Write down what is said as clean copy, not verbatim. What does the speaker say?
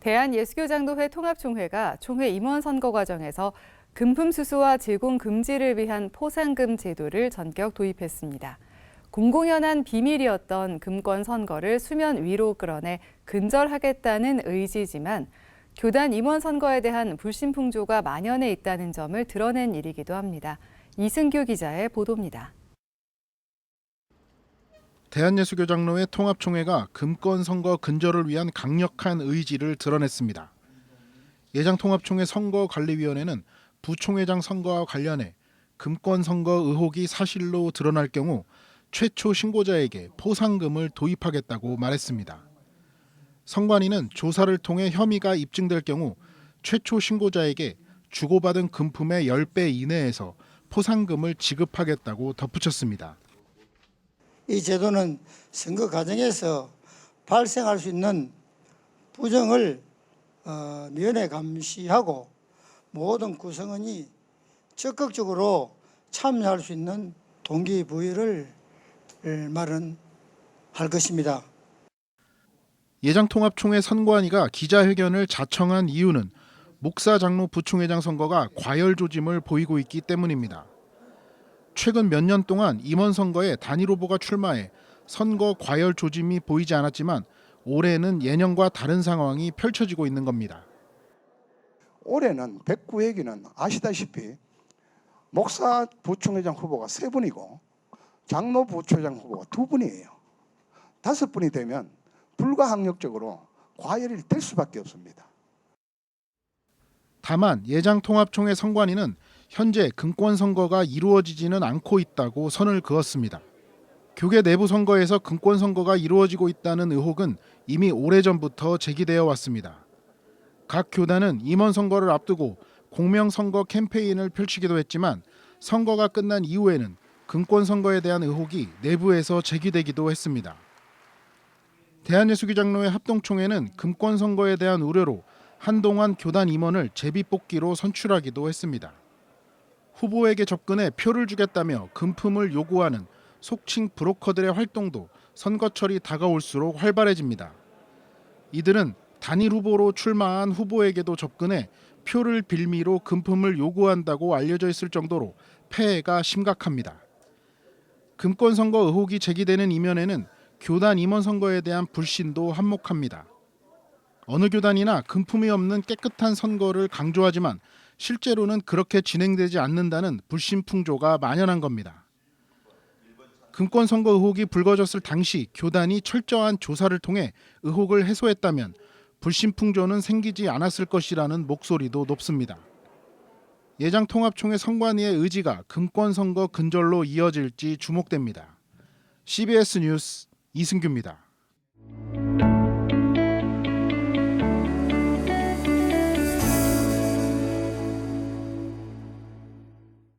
대한예수교장로회 통합총회가 총회 임원 선거 과정에서 금품 수수와 제공 금지를 위한 포상금 제도를 전격 도입했습니다. 공공연한 비밀이었던 금권 선거를 수면 위로 끌어내 근절하겠다는 의지지만 교단 임원 선거에 대한 불신 풍조가 만연해 있다는 점을 드러낸 일이기도 합니다. 이승규 기자의 보도입니다. 대한예수교장로회 통합총회가 금권 선거 근절을 위한 강력한 의지를 드러냈습니다. 예장통합총회 선거관리위원회는 부총회장 선거와 관련해 금권 선거 의혹이 사실로 드러날 경우 최초 신고자에게 포상금을 도입하겠다고 말했습니다. 선관위는 조사를 통해 혐의가 입증될 경우 최초 신고자에게 주고받은 금품의 10배 이내에서 포상금을 지급하겠다고 덧붙였습니다. 이 제도는 선거 과정에서 발생할 수 있는 부정을 면회 감시하고 모든 구성원이 적극적으로 참여할 수 있는 동기부여를 마련할 것입니다. 예장통합총회 선관위가 기자회견을 자청한 이유는 목사 장로 부총회장 선거가 과열 조짐을 보이고 있기 때문입니다. 최근 몇 년 동안 임원 선거에 단일 후보가 출마해 선거 과열 조짐이 보이지 않았지만 올해는 예년과 다른 상황이 펼쳐지고 있는 겁니다. 올해는 109회기는 아시다시피 목사 부총회장 후보가 3분이고 장로 부총회장 후보가 2분이에요. 5분이 되면 불가항력적으로 과열이 될 수밖에 없습니다. 다만 예장통합총회 선관위는 현재 금권 선거가 이루어지지는 않고 있다고 선을 그었습니다. 교계 내부 선거에서 금권 선거가 이루어지고 있다는 의혹은 이미 오래전부터 제기되어 왔습니다. 각 교단은 임원 선거를 앞두고 공명선거 캠페인을 펼치기도 했지만 선거가 끝난 이후에는 금권 선거에 대한 의혹이 내부에서 제기되기도 했습니다. 대한예수교장로회 합동총회는 금권 선거에 대한 우려로 한동안 교단 임원을 제비뽑기로 선출하기도 했습니다. 후보에게 접근해 표를 주겠다며 금품을 요구하는 속칭 브로커들의 활동도 선거철이 다가올수록 활발해집니다. 이들은 단일 후보로 출마한 후보에게도 접근해 표를 빌미로 금품을 요구한다고 알려져 있을 정도로 폐해가 심각합니다. 금권 선거 의혹이 제기되는 이면에는 교단 임원 선거에 대한 불신도 한몫합니다. 어느 교단이나 금품이 없는 깨끗한 선거를 강조하지만 실제로는 그렇게 진행되지 않는다는 불신 풍조가 만연한 겁니다. 금권 선거 의혹이 불거졌을 당시 교단이 철저한 조사를 통해 의혹을 해소했다면 불신 풍조는 생기지 않았을 것이라는 목소리도 높습니다. 예장통합총회 선관위의 의지가 금권 선거 근절로 이어질지 주목됩니다. CBS 뉴스 이승규입니다.